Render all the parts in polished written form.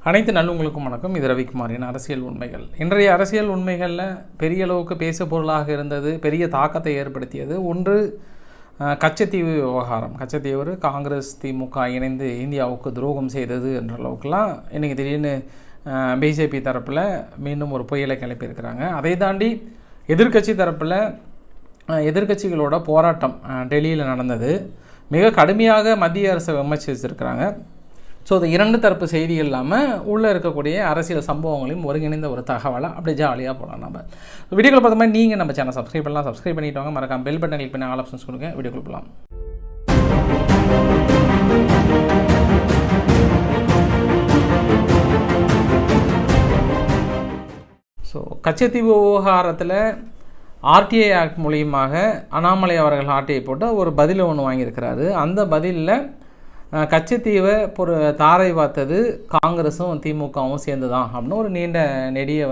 அனைத்து நல்லுங்களுக்கும் வணக்கம். இது ரவிக்குமாரின் அரசியல் உண்மைகள். இன்றைய அரசியல் உண்மைகளில் பெரிய அளவுக்கு பேசு பொருளாக இருந்தது, பெரிய தாக்கத்தை ஏற்படுத்தியது ஒன்று கச்சத்தீவு விவகாரம். கச்சத்தீவு காங்கிரஸ் திமுக இணைந்து இந்தியாவுக்கு துரோகம் செய்தது என்ற அளவுக்குலாம் இன்றைக்கி திடீர்னு பிஜேபி தரப்பில் மீண்டும் ஒரு புயலை கிளப்பியிருக்கிறாங்க. அதை தாண்டி எதிர்க்கட்சி தரப்பில் எதிர்க்கட்சிகளோட போராட்டம் டெல்லியில் நடந்தது. மிக கடுமையாக மத்திய அரசை விமர்சிச்சிருக்கிறாங்க. ஸோ அது இரண்டு தரப்பு செய்திகள் இல்லாமல் உள்ளே இருக்கக்கூடிய அரசியல் சம்பவங்களையும் ஒருங்கிணைந்த ஒரு தகவலாக அப்படியே ஜாலியாக போகலாம். நம்ம வீடியோக்குள்ள பார்த்த மாதிரி நீங்கள் நம்ம சேனல் சப்ஸ்கிரைப் பண்ணலாம், சப்ஸ்கிரைப் பண்ணிட்டு வாங்க. மறக்காம பெல் பட்டன் கிளிக் பண்ணி ஆல் ஆப்ஷன்ஸ் கொடுங்க. வீடியோக்குள்ள போகலாம். ஸோ கச்சத்தீவு விவகாரத்தில் ஆர்டிஐ ஆக்ட் மூலியமாக அண்ணாமலை அவர்கள் ஆர்டிஐ போட்டு ஒரு பதில் ஒன்று வாங்கியிருக்கிறாரு. அந்த பதிலில் கச்சத்தீவை ஒரு தாரை பார்த்தது காங்கிரஸும் திமுகவும் சேர்ந்து தான் அப்படின்னு ஒரு நீண்ட நெடியை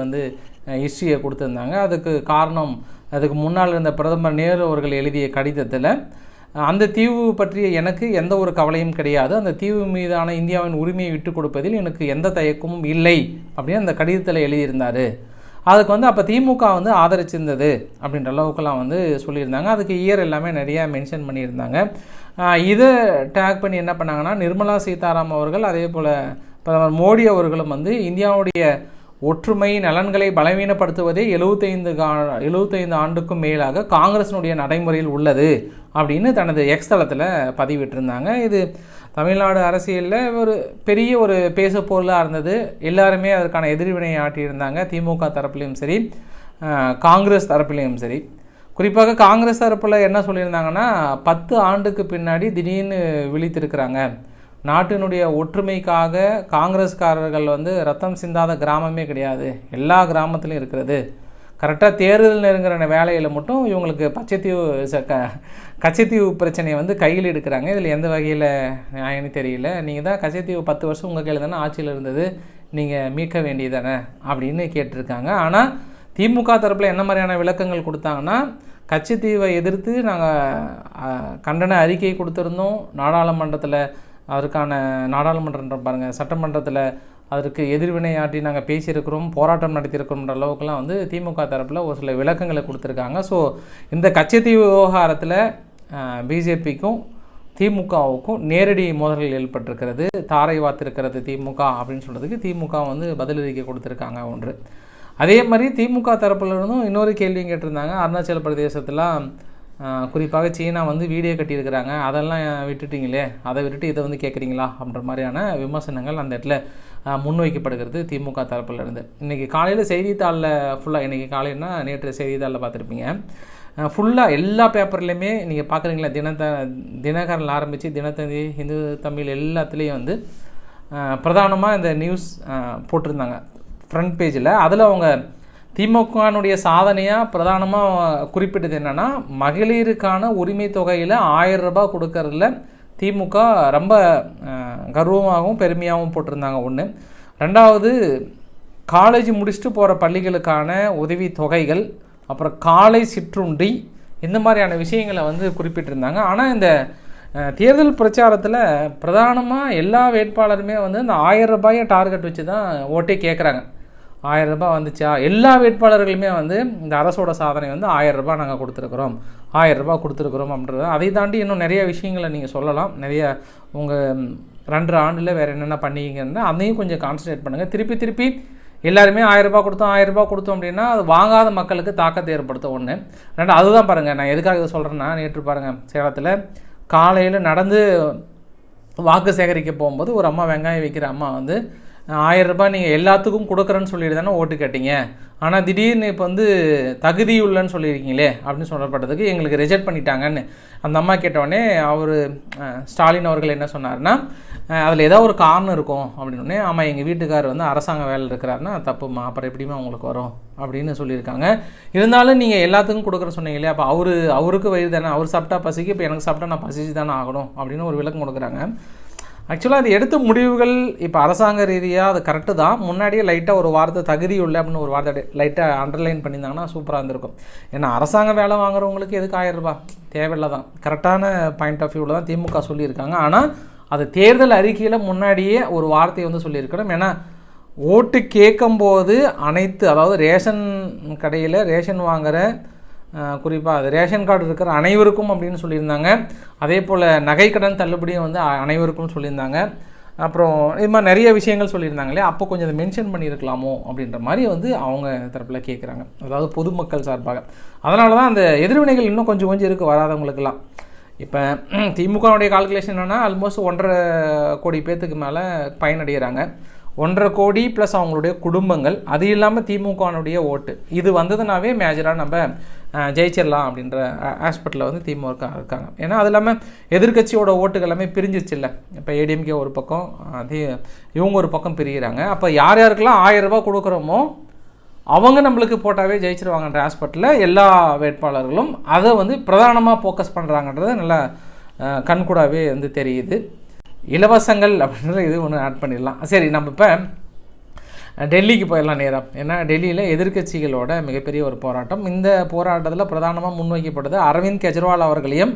ஹிஸ்ட்ரியை கொடுத்துருந்தாங்க. அதுக்கு காரணம், அதுக்கு முன்னால் இருந்த பிரதமர் நேரு அவர்கள் எழுதிய கடிதத்தில் அந்த தீவு பற்றிய எனக்கு எந்த ஒரு கவலையும் கிடையாது, அந்த தீவு மீதான இந்தியாவின் உரிமையை விட்டு கொடுப்பதில் எனக்கு எந்த தயக்கமும் இல்லை அப்படின்னு அந்த கடிதத்தில் எழுதியிருந்தார். அதுக்கு அப்போ திமுக ஆதரிச்சிருந்தது அப்படின்ற அளவுக்குலாம் சொல்லியிருந்தாங்க. அதுக்கு இயர் எல்லாமே நிறையா மென்ஷன் பண்ணியிருந்தாங்க. இதை டேக் பண்ணி என்ன பண்ணாங்கன்னா, நிர்மலா சீதாராமன் அவர்கள் அதே போல் பிரதமர் மோடி அவர்களும் இந்தியாவுடைய ஒற்றுமை நலன்களை பலவீனப்படுத்துவதே 75 ஆண்டுக்கும் மேலாக காங்கிரஸினுடைய நடைமுறையில் உள்ளது அப்படின்னு தனது எக்ஸ் தளத்தில் பதிவிட்டிருந்தாங்க. இது தமிழ்நாடு அரசியலில் ஒரு பெரிய ஒரு பேச பொருளாக இருந்தது. எல்லாருமே அதற்கான எதிர்வினையை ஆட்டியிருந்தாங்க, திமுக தரப்புலையும் சரி காங்கிரஸ் தரப்புலையும் சரி. குறிப்பாக காங்கிரஸ் தரப்பில் என்ன சொல்லியிருந்தாங்கன்னா, 10 ஆண்டுக்கு பின்னாடி திடீர்னு விழித்திருக்கிறாங்க. நாட்டினுடைய ஒற்றுமைக்காக காங்கிரஸ்காரர்கள் ரத்தம் சிந்தாத கிராமமே கிடையாது, எல்லா கிராமத்துலையும் இருக்கிறது. கரெக்டாக தேர்தல் நெருங்குற வேலையில் மட்டும் இவங்களுக்கு கச்சத்தீவு பிரச்சனையை கையில் எடுக்கிறாங்க. இதில் எந்த வகையில் நியாயம்னு தெரியல. நீங்கள் தான் கச்சத்தீவு 10 வருஷம் உங்கள் கையில் தானே ஆட்சியில் இருந்தது, நீங்கள் மீட்க வேண்டியதானே அப்படின்னு கேட்டிருக்காங்க. ஆனால் திமுக தரப்பில் என்ன மாதிரியான விளக்கங்கள் கொடுத்தாங்கன்னா, கச்சத்தீவை எதிர்த்து நாங்கள் கண்டன அறிக்கை கொடுத்துருந்தோம், நாடாளுமன்றத்தில் அதற்கான சட்டமன்றத்தில் அதற்கு எதிர்வினையாற்றி நாங்கள் பேசியிருக்கிறோம், போராட்டம் நடத்தியிருக்கிறோம்ன்ற அளவுக்குலாம் திமுக தரப்பில் ஒரு சில விளக்கங்களை கொடுத்துருக்காங்க. ஸோ இந்த கச்சத்தீவு விவகாரத்தில் பிஜேபிக்கும் திமுகவுக்கும் நேரடி மோதல்கள் ஏற்பட்டிருக்கிறது, தாரை வாத்திருக்கிறது திமுக அப்படின்னு சொல்கிறதுக்கு திமுக பதிலளிக்க கொடுத்துருக்காங்க ஒன்று. அதே மாதிரி திமுக தரப்புலேருந்தும் இன்னொரு கேள்வியும் கேட்டிருந்தாங்க. அருணாச்சல பிரதேசத்தில் குறிப்பாக சீனா வீடியோ கட்டியிருக்கிறாங்க, அதெல்லாம் விட்டுட்டிங்களே, அதை விட்டுட்டு இதை கேட்குறீங்களா அப்படின்ற மாதிரியான விமர்சனங்கள் அந்த இடத்துல முன்வைக்கப்படுகிறது திமுக தரப்புலேருந்து. இன்றைக்கி காலையில் செய்தித்தாளில் ஃபுல்லாக, இன்றைக்கி காலையில்னா நேற்று செய்தித்தாளில் பார்த்துருப்பீங்க, ஃபுல்லாக எல்லா பேப்பர்லேயுமே நீங்கள் பார்க்குறீங்களா, தினகரன் ஆரம்பித்து தினத்தந்தி, ஹிந்து தமிழ் எல்லாத்துலேயும் பிரதானமாக இந்த நியூஸ் போட்டிருந்தாங்க ஃப்ரண்ட் பேஜில். அதில் அவங்க திமுகனுடைய சாதனையாக பிரதானமாக குறிப்பிட்டது என்னென்னா, மகளிருக்கான உரிமை தொகையில் 1000 ரூபாய் கொடுக்கறதுல திமுக ரொம்ப கர்வமாகவும் பெருமையாகவும் போட்டிருந்தாங்க ஒன்று. ரெண்டாவது, காலேஜ் முடிச்சுட்டு போகிற பள்ளிகளுக்கான உதவி தொகைகள், அப்புறம் காலை சிற்றுண்டி, இந்த மாதிரியான விஷயங்களை குறிப்பிட்டிருந்தாங்க. ஆனால் இந்த தேர்தல் பிரச்சாரத்தில் பிரதானமாக எல்லா வேட்பாளருமே இந்த 1000 ரூபாயை டார்கெட் வச்சு தான் ஓட்டே கேட்குறாங்க. 1000 ரூபாய் வந்துச்சா, எல்லா வேட்பாளர்களுமே இந்த அரசோட சாதனை 1000 ரூபாய் நாங்கள் கொடுத்துருக்குறோம், 1000 ரூபாய் கொடுத்துருக்குறோம் அப்படின்றது. அதை தாண்டி இன்னும் நிறைய விஷயங்களை நீங்கள் சொல்லலாம். நிறைய உங்கள் 2 ஆண்டில் வேறு என்னென்ன பண்ணீங்கன்னா அதையும் கொஞ்சம் கான்சன்ட்ரேட் பண்ணுங்கள். திருப்பி எல்லாருமே 1000 ரூபாய் கொடுத்தோம் 1000 ரூபாய் கொடுத்தோம் அப்படின்னா அது வாங்காத மக்களுக்கு தாக்கத்தை ஏற்படுத்தும் ஒன்று. ரெண்டு, அதுதான் பாருங்கள், நான் எதுக்காக இதை சொல்கிறேன்னா, நேற்று பாருங்கள் சேலத்தில் காலையில் நடந்து வாக்கு சேகரிக்க போகும்போது ஒரு அம்மா, வெங்காயம் விற்கிற அம்மா 1000 ரூபாய் நீங்கள் எல்லாத்துக்கும் கொடுக்குறேன்னு சொல்லிட்டு தானே ஓட்டு கேட்டீங்க, ஆனால் திடீர்னு இப்போ தகுதியுள்ளன்னு சொல்லியிருக்கீங்களே அப்படின்னு சொல்லப்பட்டதுக்கு எங்களுக்கு ரிஜெக்ட் பண்ணிட்டாங்கன்னு அந்த அம்மா கேட்டவுடனே அவர் ஸ்டாலின் அவர்கள் என்ன சொன்னார்னா, அதில் ஏதோ ஒரு காரணம் இருக்கும் அப்படின்னே. ஆமாம், எங்கள் வீட்டுக்கார் அரசாங்க வேலை இருக்கிறாருன்னா தப்புமா, அப்புறம் எப்படிமா உங்களுக்கு வரும் அப்படின்னு சொல்லியிருக்காங்க. இருந்தாலும் நீங்கள் எல்லாத்துக்கும் கொடுக்குறேன்னு சொன்னீங்களே, அப்போ அவருக்கு வயிறு தானே, அவர் சாப்பிட்டா பசிக்கு, இப்போ எனக்கு சாப்பிட்டா நான் பசிச்சு தானே ஆகணும் அப்படின்னு ஒரு விளக்கம் கொடுக்குறாங்க. ஆக்சுவலாக அது எடுத்த முடிவுகள் இப்போ அரசாங்க ரீதியாக அது கரெக்டு தான். முன்னாடியே லைட்டாக ஒரு வார்த்தை தகுதியுள்ள அப்படின்னு ஒரு வார்த்தை லைட்டாக அண்டர்லைன் பண்ணியிருந்தாங்கன்னா சூப்பராக இருந்திருக்கும். ஏன்னா அரசாங்க வேலை வாங்குறவங்களுக்கு எதுக்கு 1000 ரூபாய் தேவையில்லை தான், கரெக்டான பாயிண்ட் ஆஃப் வியூவில் தான் திமுக சொல்லியிருக்காங்க. ஆனால் அது தேர்தல் அறிக்கையில் முன்னாடியே ஒரு வார்த்தையை சொல்லியிருக்கணும். ஏன்னா ஓட்டு கேட்கும்போது அனைத்து, அதாவது ரேஷன் கடையில் ரேஷன் வாங்குகிற, குறிப்பாக அது ரேஷன் கார்டு இருக்கிற அனைவருக்கும் அப்படின்னு சொல்லியிருந்தாங்க. அதே போல் நகைக்கடன் தள்ளுபடியும் வந்து அனைவருக்கும் சொல்லியிருந்தாங்க. அப்புறம் இது மாதிரி நிறைய விஷயங்கள் சொல்லியிருந்தாங்களே, அப்போ கொஞ்சம் அதை மென்ஷன் பண்ணியிருக்கலாமோ அப்படின்ற மாதிரி வந்து அவங்க தரப்பில் கேட்குறாங்க, அதாவது பொதுமக்கள் சார்பாக. அதனால தான் அந்த எதிர்வினைகள் இன்னும் கொஞ்சம் இருக்குது வராதவங்களுக்கெல்லாம். இப்போ திமுகவுடைய கால்குலேஷன் என்னென்னா ஆல்மோஸ்ட் 1.5 கோடி பேர்த்துக்கு மேலே பயனடைகிறாங்க. 1.5 கோடி ப்ளஸ் அவங்களுடைய குடும்பங்கள், அது இல்லாமல் திமுகனுடைய ஓட்டு, இது வந்ததுனாவே மேஜராக நம்ம ஜெயிச்சிடலாம் அப்படின்ற ஆஸ்பெக்டில் வந்து திமுக இருக்காங்க. ஏன்னா அது இல்லாமல் எதிர்கட்சியோட ஓட்டுகள் எல்லாமே பிரிஞ்சிச்சு இல்லை. இப்போ ஏடிஎம்கே ஒரு பக்கம், அதே இவங்க ஒரு பக்கம் பிரிகிறாங்க. அப்போ யார் யாருக்கெல்லாம் 1000 ரூபா கொடுக்குறோமோ அவங்க நம்மளுக்கு போட்டாவே ஜெயிச்சிருவாங்கன்ற ஆஸ்பெக்டில் எல்லா வேட்பாளர்களும் அதை வந்து பிரதானமாக ஃபோக்கஸ் பண்ணுறாங்கன்றது நல்லா கண்கூடாவே வந்து தெரியுது. இலவசங்கள் அப்படின்ற இது ஒன்று ஆட் பண்ணிடலாம். சரி, நம்ம இப்போ டெல்லிக்கு போயிடலாம் நேரம். ஏன்னா டெல்லியில் எதிர்க்கட்சிகளோட மிகப்பெரிய ஒரு போராட்டம். இந்த போராட்டத்தில் பிரதானமாக முன்வைக்கப்படுது அரவிந்த் கெஜ்ரிவால் அவர்களையும்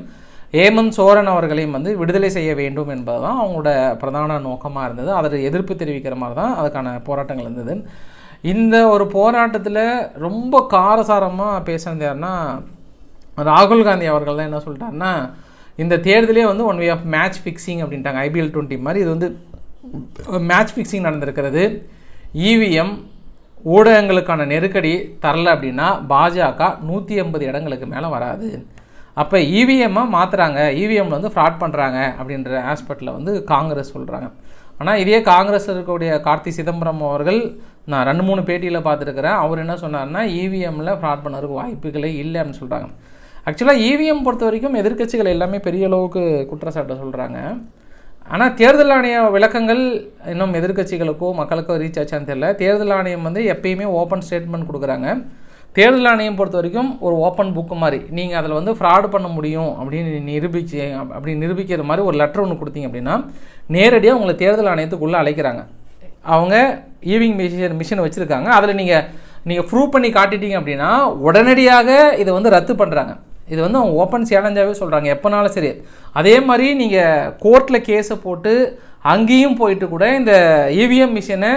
ஹேமந்த் சோரன் அவர்களையும் வந்து விடுதலை செய்ய வேண்டும் என்பது தான் அவங்களோட பிரதான நோக்கமாக இருந்தது. அதில் எதிர்ப்பு தெரிவிக்கிற மாதிரி தான் அதுக்கான போராட்டங்கள் இருந்தது. இந்த ஒரு போராட்டத்தில் ரொம்ப காரசாரமாக பேசுனது யாருன்னா ராகுல் காந்தி அவர்கள் தான். என்ன சொல்லிட்டாருன்னா, இந்த தேர்தலே வந்து one way of match fixing அப்படின்ட்டாங்க. IPL 20 மாதிரி இது வந்து மேட்ச் ஃபிக்ஸிங் நடந்திருக்கிறது. இவிஎம் ஊடகங்களுக்கான நெருக்கடி தரல அப்படின்னா பாஜக 180 இடங்களுக்கு மேலே வராது. அப்போ இவிஎம்மை மாற்றுறாங்க, இவிஎம்மில் வந்து ஃப்ராட் பண்ணுறாங்க அப்படின்ற ஆஸ்பெக்டில் வந்து காங்கிரஸ் சொல்கிறாங்க. ஆனால் இதே காங்கிரஸ் இருக்கக்கூடிய கார்த்தி சிதம்பரம் அவர்கள் நான் 2-3 பேட்டியில் பார்த்துருக்கிறேன். அவர் என்ன சொன்னார்னா, இவிஎம்மில் ஃப்ராட் பண்ணுறதுக்கு வாய்ப்புகளே இல்லை அப்படின்னு சொல்கிறாங்க. ஆக்சுவலாக இவிஎம் பொறுத்த வரைக்கும் எதிர்க்கட்சிகள் எல்லாமே பெரிய அளவுக்கு குற்றச்சாட்டை சொல்கிறாங்க. ஆனால் தேர்தல் ஆணைய விளக்கங்கள் இன்னும் எதிர்க்கட்சிகளுக்கோ மக்களுக்கோ ரீச் ஆச்சான்னு தெரியல. தேர்தல் ஆணையம் வந்து எப்பயுமே ஓப்பன் ஸ்டேட்மெண்ட் கொடுக்குறாங்க. தேர்தல் ஆணையம் பொறுத்த வரைக்கும் ஒரு ஓப்பன் புக்கு மாதிரி, நீங்கள் அதில் வந்து ஃப்ராடு பண்ண முடியும் அப்படின்னு நிரூபிக்கிற மாதிரி ஒரு லெட்டர் ஒன்று கொடுத்தீங்க அப்படின்னா நேரடியாக உங்களை தேர்தல் ஆணையத்துக்குள்ளே அழைக்கிறாங்க. அவங்க ஈவிங் மிஷினை வச்சுருக்காங்க. அதில் நீங்கள் ப்ரூவ் பண்ணி காட்டிட்டீங்க அப்படின்னா உடனடியாக இதை வந்து ரத்து பண்ணுறாங்க. இது வந்து அவங்க ஓப்பன் சேலஞ்சாகவே சொல்கிறாங்க, எப்போனாலும் சரி. அதே மாதிரி நீங்கள் கோர்ட்டில் கேஸை போட்டு அங்கேயும் போயிட்டு கூட இந்த இவிஎம் மிஷினை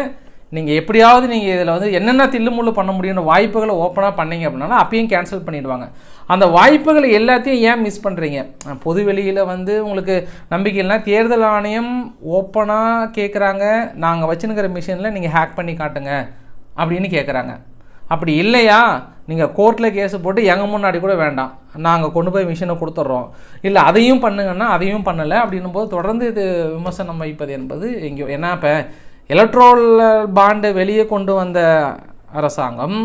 நீங்கள் எப்படியாவது நீங்கள் இதில் வந்து என்னென்ன தில்லுமுள்ளு பண்ண முடியும்னு வாய்ப்புகளை ஓப்பனாக பண்ணிங்க அப்படின்னா அப்பயும் கேன்சல் பண்ணிவிடுவாங்க. அந்த வாய்ப்புகளை எல்லாத்தையும் ஏன் மிஸ் பண்ணுறீங்க? பொது வெளியில் வந்து உங்களுக்கு நம்பிக்கை இல்லைனா தேர்தல் ஆணையம் ஓப்பனாக கேட்குறாங்க, நாங்கள் வச்சுனுக்கிற மிஷினில் நீங்கள் ஹேக் பண்ணி காட்டுங்க அப்படின்னு கேட்குறாங்க. அப்படி இல்லையா, நீங்கள் கோர்ட்டில் கேஸு போட்டு எங்கள் முன்னாடி கூட வேண்டாம், நாங்கள் கொண்டு போய் மிஷினை கொடுத்துட்றோம், இல்லை அதையும் பண்ணுங்கன்னா அதையும் பண்ணலை அப்படின்னும் போது தொடர்ந்து இது விமர்சனம் வைப்பது என்பது எங்கேயோ. ஏன்னா இப்போ எலக்ட்ரோல் பாண்டை வெளியே கொண்டு வந்த அரசாங்கம்,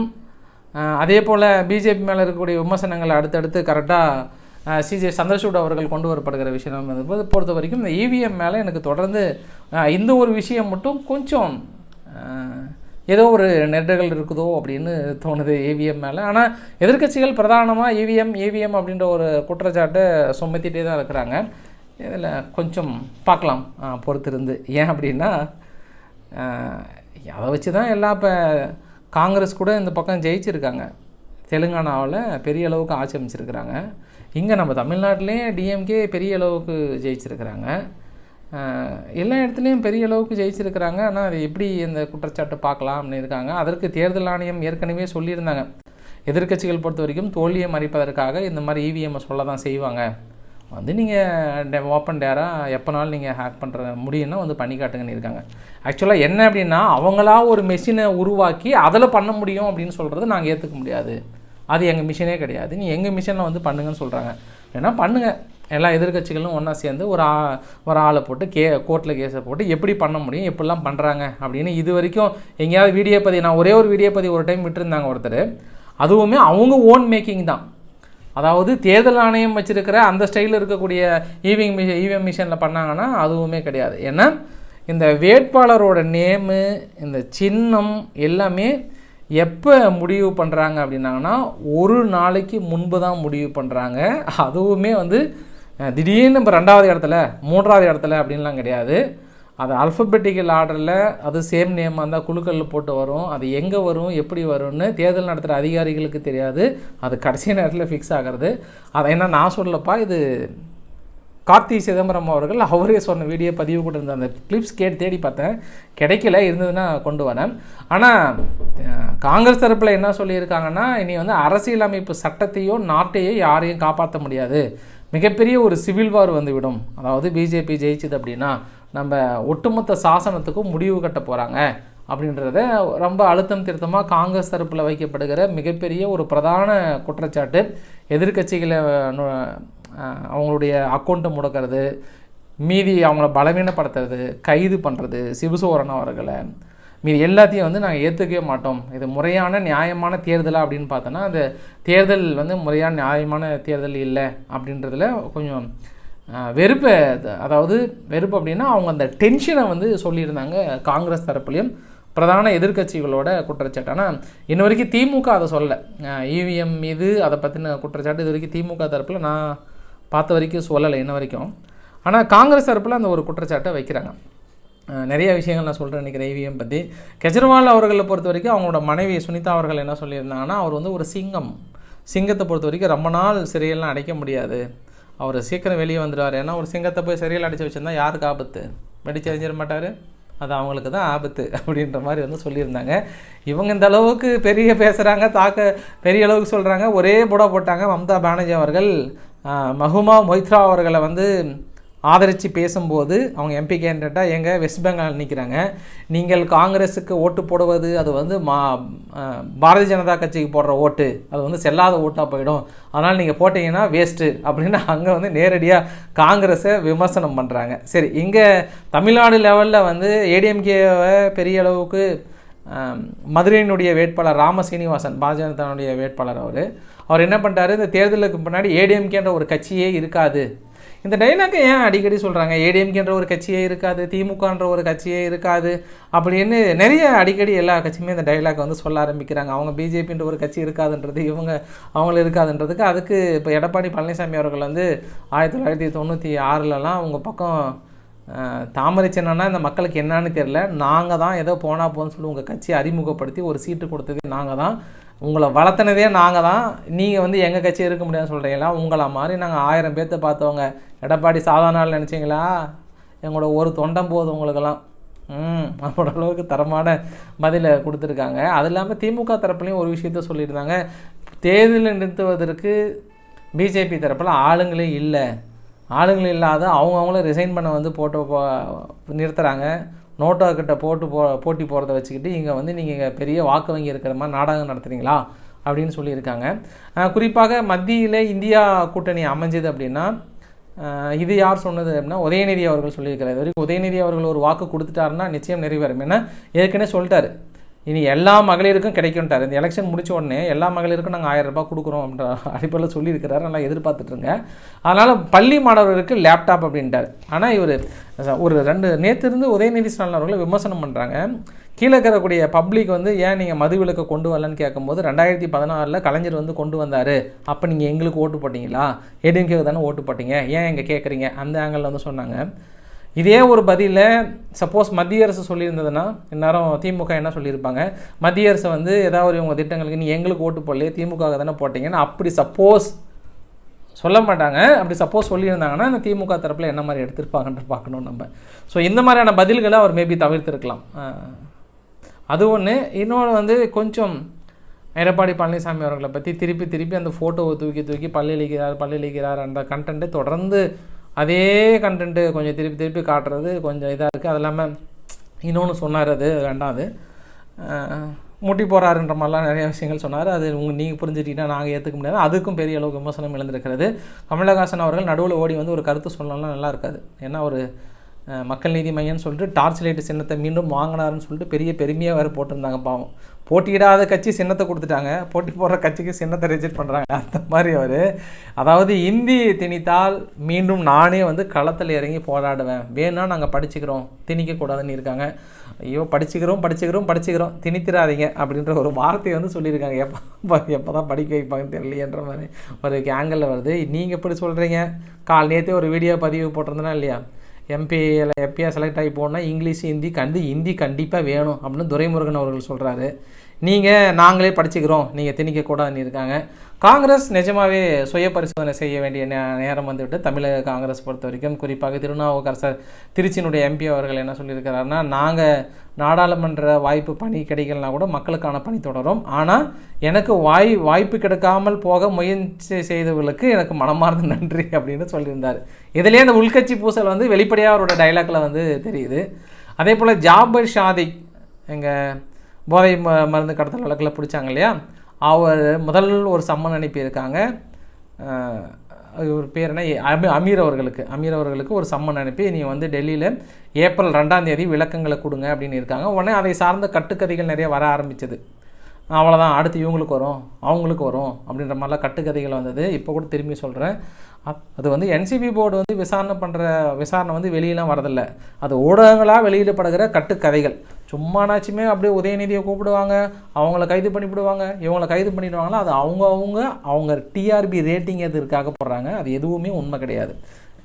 அதே போல் பிஜேபி மேலே இருக்கக்கூடிய விமர்சனங்களை அடுத்தடுத்து கரெக்டாக சிஜே சந்திரசூட் அவர்கள் கொண்டு வரப்படுகிற விஷயம் பொறுத்த வரைக்கும் இந்த இவிஎம் மேலே எனக்கு தொடர்ந்து இந்த ஒரு விஷயம் மட்டும் கொஞ்சம் ஏதோ ஒரு நெருடல்கள் இருக்குதோ அப்படின்னு தோணுது இவிஎம் மேலே. ஆனால் எதிர்க்கட்சிகள் பிரதானமாக இவிஎம் அப்படின்ற ஒரு குற்றச்சாட்டை சுமத்திட்டே தான் இருக்கிறாங்க. இதில் கொஞ்சம் பார்க்கலாம் பொறுத்திருந்து. ஏன் அப்படின்னா அதை வச்சு தான் எல்லாம் இப்போ காங்கிரஸ் கூட இந்த பக்கம் ஜெயிச்சிருக்காங்க. தெலுங்கானாவில் பெரிய அளவுக்கு ஆட்சி அமைச்சிருக்கிறாங்க. இங்கே நம்ம தமிழ்நாட்டிலே டிஎம்கே பெரிய அளவுக்கு ஜெயிச்சிருக்கிறாங்க. எல்லா இடத்துலையும் பெரிய அளவுக்கு ஜெயிச்சிருக்கிறாங்க. ஆனால் அது எப்படி இந்த குற்றச்சாட்டு பார்க்கலாம் அப்படின்னு இருக்காங்க. அதற்கு தேர்தல் ஆணையம் ஏற்கனவே சொல்லியிருந்தாங்க, எதிர்க்கட்சிகள் பொறுத்த வரைக்கும் தோல்வியை மறைப்பதற்காக இந்த மாதிரி இவிஎம்மை சொல்ல தான் செய்வாங்க, வந்து நீங்கள் ஓப்பன் டேராக எப்போனாலும் நீங்கள் ஹேக் பண்ணுற முடியும்னா வந்து பண்ணி காட்டுங்கன்னு இருக்காங்க. ஆக்சுவலாக என்ன அப்படின்னா, அவங்களா ஒரு மெஷினை உருவாக்கி அதில் பண்ண முடியும் அப்படின்னு சொல்கிறது நாங்கள் ஏற்றுக்க முடியாது. அது எங்கள் மிஷினே கிடையாது, நீ எங்கள் மிஷினில் வந்து பண்ணுங்கன்னு சொல்கிறாங்க. ஏன்னா பண்ணுங்கள், எல்லா எதிர்க்கட்சிகளும் ஒன்றா சேர்ந்து ஒரு ஆளை போட்டு கோர்ட்டில் கேஸை போட்டு எப்படி பண்ண முடியும், எப்படிலாம் பண்ணுறாங்க அப்படின்னு இது வரைக்கும் எங்கேயாவது வீடியோ பதிவு, நான் ஒரே ஒரு வீடியோ பதிவு ஒரு டைம் விட்டுருந்தாங்க ஒருத்தர், அதுவுமே அவங்க ஓன் மேக்கிங் தான். அதாவது தேர்தல் ஆணையம் வச்சுருக்கிற அந்த ஸ்டைலில் இருக்கக்கூடிய இவிஎம் மிஷினில் பண்ணாங்கன்னா அதுவுமே கிடையாது. ஏன்னா இந்த வேட்பாளரோட நேமு, இந்த சின்னம் எல்லாமே எப்போ முடிவு பண்ணுறாங்க அப்படின்னாங்கன்னா ஒரு நாளைக்கு முன்பு தான் முடிவு பண்ணுறாங்க. அதுவுமே வந்து திடீர்னு நம்ம 2வது இடத்துல 3வது இடத்துல அப்படின்லாம் கிடையாது. அது அல்ஃபபெட்டிக்கல் ஆர்டரில் அது சேம் நேமாக இருந்தால் குழுக்களில் போட்டு வரும். அது எங்கே வரும், எப்படி வரும்னு தேர்தல் நடத்துகிற அதிகாரிகளுக்கு தெரியாது. அது கடைசி நேரத்தில் ஃபிக்ஸ் ஆகிறது. அதை என்ன நான் சொல்லப்பா, இது கார்த்தி சிதம்பரம் அவர்கள் அவரே சொன்ன வீடியோ பதிவு கூட இருந்த அந்த கிளிப்ஸ் தேடி பார்த்தேன், கிடைக்கல, இருந்ததுன்னா கொண்டு வரேன். ஆனால் காங்கிரஸ் தரப்பில் என்ன சொல்லியிருக்காங்கன்னா, இனி வந்து அரசியலமைப்பு சட்டத்தையோ நாட்டையோ யாரையும் காப்பாற்ற முடியாது, மிகப்பெரிய ஒரு சிவில் வார் வந்துவிடும். அதாவது பிஜேபி ஜெயிச்சது அப்படின்னா நம்ம ஒட்டுமொத்த சாசனத்துக்கும் முடிவு கட்ட போகிறாங்க அப்படின்றத ரொம்ப அழுத்தம் திருத்தமாக காங்கிரஸ் தரப்பில் வைக்கப்படுகிற மிகப்பெரிய ஒரு பிரதான குற்றச்சாட்டு. எதிர்க்கட்சிகளை அவங்களுடைய அக்கௌண்ட்டை முடக்கிறது, மீதி அவங்கள பலவீனப்படுத்துறது, கைது பண்ணுறது, சிபுசோரன் அவர்களை, மீதி எல்லாத்தையும் வந்து நாங்கள் ஏற்றுக்கவே மாட்டோம். இது முறையான நியாயமான தேர்தலாக அப்படின்னு பார்த்தோன்னா அந்த தேர்தல் வந்து முறையான நியாயமான தேர்தல் இல்லை அப்படின்றதுல கொஞ்சம் வெறுப்பு. அதாவது வெறுப்பு அப்படின்னா அவங்க அந்த டென்ஷனை வந்து சொல்லியிருந்தாங்க காங்கிரஸ் தரப்புலையும் பிரதான எதிர்க்கட்சிகளோட குற்றச்சாட்டு. ஆனால் இன்ன வரைக்கும் திமுக அதை சொல்லலை, இவிஎம் மீது அதை பற்றின குற்றச்சாட்டு இது வரைக்கும் திமுக தரப்பில் நான் பார்த்த வரைக்கும் சொல்லலை இன்ன வரைக்கும். ஆனால் காங்கிரஸ் தரப்பில் அந்த ஒரு குற்றச்சாட்டை வைக்கிறாங்க. நிறைய விஷயங்கள் நான் சொல்கிறேன் நினைக்கிறேன் இவிஎம் பற்றி. கெஜ்ரிவால் அவர்களை பொறுத்த வரைக்கும் அவங்களோட மனைவி சுனிதா அவர்கள் என்ன சொல்லியிருந்தாங்கன்னா, அவர் வந்து ஒரு சிங்கத்தை பொறுத்த வரைக்கும் ரொம்ப நாள் சிறையெல்லாம் அடைக்க முடியாது, அவர் சீக்கிரம் வெளியே வந்துடுவார். ஏன்னா ஒரு சிங்கத்தை போய் சிறையில் அடைச்சி வச்சுருந்தா யாருக்கு ஆபத்து, வெடிச்செறிஞ்சிட மாட்டார், அது அவங்களுக்கு தான் ஆபத்து அப்படின்ற மாதிரி வந்து சொல்லியிருந்தாங்க. இவங்க இந்த அளவுக்கு பெரிய பேசுகிறாங்க, பெரிய அளவுக்கு சொல்கிறாங்க. ஒரே புடா போட்டாங்க மம்தா பானர்ஜி அவர்கள் மஹுமா மொய்த்ரா அவர்களை வந்து ஆதரித்து பேசும்போது அவங்க எம்பி கேண்டிடேட்டாக எங்கள் வெஸ்ட் பெங்கால் நிற்கிறாங்க. நீங்கள் காங்கிரஸுக்கு ஓட்டு போடுவது அது வந்து பாரதிய ஜனதா கட்சிக்கு போடுற ஓட்டு, அது வந்து செல்லாத ஓட்டாக போயிடும், அதனால் நீங்கள் போட்டிங்கன்னா வேஸ்ட்டு அப்படின்னு அங்கே வந்து நேரடியாக காங்கிரஸை விமர்சனம் பண்ணுறாங்க. சரி, இங்கே தமிழ்நாடு லெவலில் வந்து ஏடிஎம்கேவை பெரிய அளவுக்கு மதுரையினுடைய வேட்பாளர் ராமசீனிவாசன் பாரதிய ஜனதாவுடைய வேட்பாளர் அவர் என்ன பண்ணிட்டாரு, இந்த தேர்தலுக்கு முன்னாடி ஏடிஎம்கேன்ற ஒரு கட்சியே இருக்காது. இந்த டைலாக்கை ஏன் அடிக்கடி சொல்கிறாங்க, ஏடிஎம்கேன்ற ஒரு கட்சியே இருக்காது, திமுகன்ற ஒரு கட்சியே இருக்காது அப்படின்னு நிறைய அடிக்கடி எல்லா கட்சியுமே இந்த டைலாக்கை வந்து சொல்ல ஆரம்பிக்கிறாங்க. அவங்க பிஜேபின்ற ஒரு கட்சி இருக்காதுன்றது, அவங்களும் இருக்காதுன்றதுக்கு. அதுக்கு இப்போ எடப்பாடி பழனிசாமி அவர்கள் வந்து 1996லலாம் அவங்க பக்கம் தாமரை சின்னம்னா இந்த மக்களுக்கு என்னன்னு தெரில, நாங்கள் தான் ஏதோ போனால் போன்னு சொல்லி உங்கள் கட்சியை அறிமுகப்படுத்தி ஒரு சீட்டு கொடுத்ததே நாங்கள் தான், உங்களை வளர்த்தினதே நாங்கள் தான், நீங்கள் வந்து எங்கள் கட்சி இருக்க முடியாதுன்னு சொல்கிறீங்களா, உங்களை மாதிரி நாங்கள் 1000 பேர்த்த பார்த்தவங்க, எடப்பாடி சாதாரண நாள் நினச்சிங்களா, எங்களோட ஒரு தொண்டம் போதும் உங்களுக்கெல்லாம் அப்போட அளவுக்கு தரமான பதிலை கொடுத்துருக்காங்க. அது இல்லாமல் திமுக தரப்புலையும் ஒரு விஷயத்த சொல்லியிருந்தாங்க, தேர்தலை நிறுத்துவதற்கு பிஜேபி தரப்பில் ஆளுங்களே இல்லை, ஆளுங்களே இல்லாத அவங்கள ரிசைன் பண்ண வந்து நிறுத்துகிறாங்க, நோட்டா கிட்ட போட்டி போகிறத வச்சுக்கிட்டு இங்கே வந்து நீங்கள் பெரிய வாக்கு வங்கி இருக்கிற மாதிரி நாடகம் நடத்துகிறீங்களா அப்படின்னு சொல்லியிருக்காங்க. குறிப்பாக மத்தியில் இந்தியா கூட்டணி அமைஞ்சது அப்படின்னா இது யார் சொன்னது அப்படின்னா உதயநிதி அவர்கள் சொல்லியிருக்கிறார். இது வரைக்கும் உதயநிதி அவர்கள் ஒரு வாக்கு கொடுத்துட்டாருன்னா நிச்சயம் நிறைவேறும். ஏன்னா ஏற்கனவே சொல்லிட்டாரு, இனி எல்லா மகளிருக்கும் கிடைக்கும்ட்டார். இந்த எலெக்ஷன் முடித்த உடனே எல்லா மகளிருக்கும் நாங்கள் 1000 ரூபாய் கொடுக்குறோம் அப்படின்ற அடிப்படையில் சொல்லியிருக்கிறாரு. நல்லா எதிர்பார்த்துட்ருங்க. அதனால் பள்ளி மாணவர்களுக்கு லேப்டாப் அப்படின்ட்டார். ஆனால் இவர் ஒரு நேற்று இருந்து உதயநிதி ஸ்டாலின் அவர்களை விமர்சனம் பண்ணுறாங்க. கீழே இருக்கிறக்கூடிய பப்ளிக் வந்து ஏன் நீங்கள் மதுவிலக்கை கொண்டு வரலன்னு கேட்கும்போது 2016 கலைஞர் வந்து கொண்டு வந்தார், அப்போ நீங்கள் எங்களுக்கு ஓட்டு போட்டிங்களா, ஏடிஎம்கேக்கு தானே ஓட்டு போட்டிங்க, ஏன் எங்கே கேட்குறீங்க, அந்த ஆங்கிளில் வந்து சொன்னாங்க. இதே ஒரு பதிலில் சப்போஸ் மத்திய அரசு சொல்லியிருந்ததுன்னா இந்நேரம் திமுக என்ன சொல்லியிருப்பாங்க, மத்திய அரசு வந்து ஏதாவது உங்கள் திட்டங்களுக்கு நீ எங்களுக்கு ஓட்டு போடலையே திமுக தானே போட்டிங்கன்னா அப்படி சப்போஸ் சொல்ல மாட்டாங்க. அப்படி சப்போஸ் சொல்லியிருந்தாங்கன்னா இந்த திமுக தரப்பில் என்ன மாதிரி எடுத்திருப்பாங்கன்ற பார்க்கணும் நம்ம. ஸோ இந்த மாதிரியான பதில்களை அவர் மேபி தவிர்த்திருக்கலாம். அது ஒன்று. இன்னொன்று வந்து கொஞ்சம் எடப்பாடி பழனிசாமி அவர்களை பற்றி திருப்பி அந்த ஃபோட்டோவை தூக்கி பல்லிழிக்கிறார் அந்த கண்டென்ட்டை தொடர்ந்து அதே கண்டென்ட்டு கொஞ்சம் திருப்பி காட்டுறது கொஞ்சம் இதாக இருக்குது. அது இல்லாமல் இன்னொன்று சொன்னார், அது வேண்டாம், முட்டி போகிறாருன்ற மாதிரிலாம் நிறைய விஷயங்கள் சொன்னார். அது நீங்கள் புரிஞ்சுட்டிங்கன்னா நாங்கள் ஏற்றுக்க முடியாது. அதுக்கும் பெரிய அளவுக்கு விமர்சனம் எழுந்திருக்கிறது. கமலஹாசன் அவர்கள் நடுவில் ஓடி வந்து ஒரு கருத்து சொல்லலாம் நல்லா இருக்காது. ஏன்னா ஒரு மக்கள் நீதி மையம்னு சொல்லிட்டு டார்ச் லைட்டு சின்னத்தை மீண்டும் வாங்கினாருன்னு சொல்லிட்டு பெருமையாக வேறு போட்டிருந்தாங்க. பாவம், போட்டியிடாத கட்சி சின்னத்தை கொடுத்துட்டாங்க, போட்டி போடுற கட்சிக்கு சின்னத்தை ரிஜெக்ட் பண்ணுறாங்க. அந்த மாதிரி அதாவது இந்தி திணித்தால் மீண்டும் நானே வந்து களத்தில் இறங்கி போராடுவேன், வேணா நாங்கள் படிச்சுக்கிறோம் திணிக்கக்கூடாதுன்னு இருக்காங்க. ஐயோ படிச்சுக்கிறோம் திணித்திராதீங்க அப்படின்ற ஒரு வார்த்தையை வந்து சொல்லியிருக்காங்க. எப்போ தான் படிக்க வைப்பாங்கன்னு தெரியலையன்ற மாதிரி ஒரு ஆங்கிளில் வருது. நீங்கள் எப்படி சொல்கிறீங்க, நேற்றே ஒரு வீடியோ பதிவு போட்டிருந்தனா இல்லையா, எம்பியாக செலக்ட் ஆகி போனால் இங்கிலீஷ் ஹிந்தி கண்டிப்பாக வேணும் அப்படின்னு துரைமுருகன் அவர்கள் சொல்கிறாரு. நாங்களே படிச்சுக்கிறோம், நீங்கள் திணிக்கக்கூடாதுன்னு இருக்காங்க. காங்கிரஸ் நிஜமாகவே சுய பரிசோதனை செய்ய வேண்டிய நேரம் வந்துவிட்டு தமிழக காங்கிரஸ் பொறுத்த வரைக்கும், குறிப்பாக திருநாவுக்கரசர் திருச்சியினுடைய எம்பி அவர்கள் என்ன சொல்லியிருக்கிறாருன்னா, நாங்கள் நாடாளுமன்ற வாய்ப்பு பணி கிடைக்கலனா கூட மக்களுக்கான பணி தொடரும், ஆனால் எனக்கு வாய்ப்பு கிடைக்காமல் போக முயற்சி செய்தவர்களுக்கு எனக்கு மனமார்ந்த நன்றி அப்படின்னு சொல்லியிருந்தார். இதுலேயே அந்த உள்கட்சி பூசல் வந்து வெளிப்படையாக அவரோட டைலாக்ல வந்து தெரியுது. அதே போல் ஜாபர் ஷாதிக் எங்கள் போதை மருந்து கடத்தல் வழக்கில் பிடிச்சாங்க இல்லையா, அவர் முதல் ஒரு சம்மன் அனுப்பியிருக்காங்க. ஒரு பேர் என்ன, அமீர் அவர்களுக்கு ஒரு சம்மன் அனுப்பி நீ வந்து டெல்லியில் ஏப்ரல் 2ஆம் தேதி விளக்கங்களை கொடுங்க அப்படின்னு இருக்காங்க. உடனே அதை சார்ந்த கட்டுக்கதைகள் நிறைய வர ஆரம்பிச்சது. அவ்வளோதான், அடுத்து இவங்களுக்கு வரும் அவங்களுக்கு வரும் அப்படின்ற மாதிரிலாம் கட்டுக்கதைகள் வந்தது. இப்போ கூட திரும்பி சொல்கிறேன், அது வந்து என்சிபி போர்டு வந்து விசாரணை வந்து வெளியெலாம் வரதில்லை, அது ஊடகங்களாக வெளியிடப்படுகிற கட்டுக்கதைகள். சும்மானாச்சுமே அப்படியே உதயநிதியை கூப்பிடுவாங்க, அவங்கள கைது பண்ணிவிடுவாங்க, இவங்களை கைது பண்ணிவிடுவாங்களா, அது அவங்க டிஆர்பி ரேட்டிங் எதுக்காக போடுறாங்க, அது எதுவுமே உண்மை கிடையாது.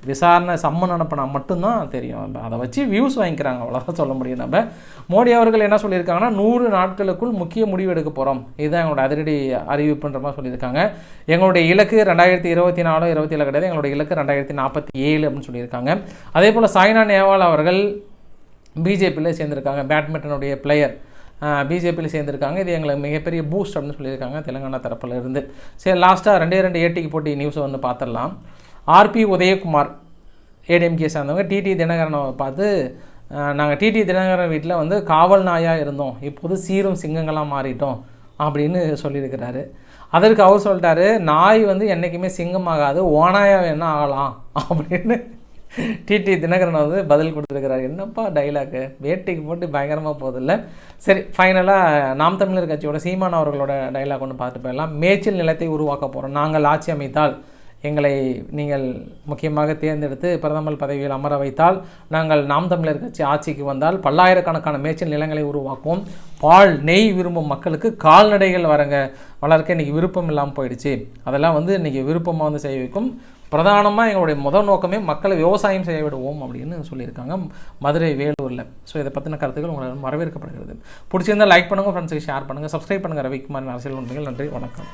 விசாரணை சம்மன் அனுப்பினா மட்டும்தான் தெரியும், அதை வச்சு வியூஸ் வாங்கிக்கிறாங்க, அவ்வளோதான் சொல்ல முடியும். நம்ம மோடி அவர்கள் என்ன சொல்லியிருக்காங்கன்னா, 100 நாட்களுக்குள் முக்கிய முடிவு எடுக்க போகிறோம், இதுதான் எங்களோட அதிரடி அறிவிப்புன்ற மாதிரி சொல்லியிருக்காங்க. எங்களுடைய இலக்கு 2024-27 கிடையாது, எங்களுடைய இலக்கு 2047 அப்படின்னு சொல்லியிருக்காங்க. அதே போல் சாய்னா நேவால் அவர்கள் பிஜேபியில் சேர்ந்திருக்காங்க, பேட்மிண்டனுடைய பிளேயர் பிஜேபியில் சேர்ந்திருக்காங்க. இது எங்களுக்கு மிகப்பெரிய பூஸ்ட் அப்படின்னு சொல்லியிருக்காங்க தெலுங்கானா தரப்பில் இருந்து. சரி, லாஸ்ட்டாக 2 ஏடிக்கு போட்டி நியூஸை வந்து பார்த்துடலாம். ஆர்பி உதயகுமார் ஏடிஎம்கே சார்ந்தவங்க டிடி தினகரனை பார்த்து, நாங்கள் டிடி தினகரன் வீட்டில் வந்து காவல் நாயாக இருந்தோம், இப்போது சீரும் சிங்கங்களாக மாறிட்டோம் அப்படின்னு சொல்லியிருக்கிறாரு. அதற்கு அவர் சொல்லிட்டாரு, நாய் வந்து என்றைக்குமே சிங்கமாகாது, ஓனாயாக வேணா ஆகலாம் அப்படின்னு டிடி தினகரன் வந்து பதில் கொடுத்துருக்கிறாரு. என்னப்பா டைலாக்கு, வேட்டைக்கு போட்டு பயங்கரமாக போதில்லை. சரி, ஃபைனலாக நாம் தமிழர் கட்சியோட சீமான் அவர்களோட டைலாக் ஒன்று பார்த்துட்டு போயிடலாம். மேய்ச்சல் நிலத்தை உருவாக்க போகிறோம், நாங்கள் ஆட்சி அமைத்தால் எங்களை நீங்கள் முக்கியமாக தேர்ந்தெடுத்து பிரதமர் பதவியில் அமர வைத்தால், நாங்கள் நாம் தமிழர் கட்சி ஆட்சிக்கு வந்தால் பல்லாயிரக்கணக்கான மேய்ச்சல் நிலங்களை உருவாக்குவோம், பால் நெய் விரும்பும் மக்களுக்கு கால்நடைகள் வளர்க்க இன்றைக்கி விருப்பம் இல்லாமல் போயிடுச்சு, அதெல்லாம் வந்து இன்றைக்கி விருப்பமாக வந்து செய்ய வைக்கும், பிரதானமாக எங்களுடைய முதல் நோக்கமே மக்களை விவசாயம் செய்ய விடுவோம் அப்படின்னு சொல்லியிருக்காங்க மதுரை வேலூரில். ஸோ இதை பற்றின கருத்துக்கள் உங்களுக்கு வரவேற்கப்படுகிறது. பிடிச்சிருந்தால் லைக் பண்ணுங்கள், ஃப்ரெண்ட்ஸுக்கு ஷேர் பண்ணுங்கள், சப்ஸ்கிரைப் பண்ணுங்கள். ரவிக்குமார் அரசியல் உண்மைகள். நன்றி, வணக்கம்.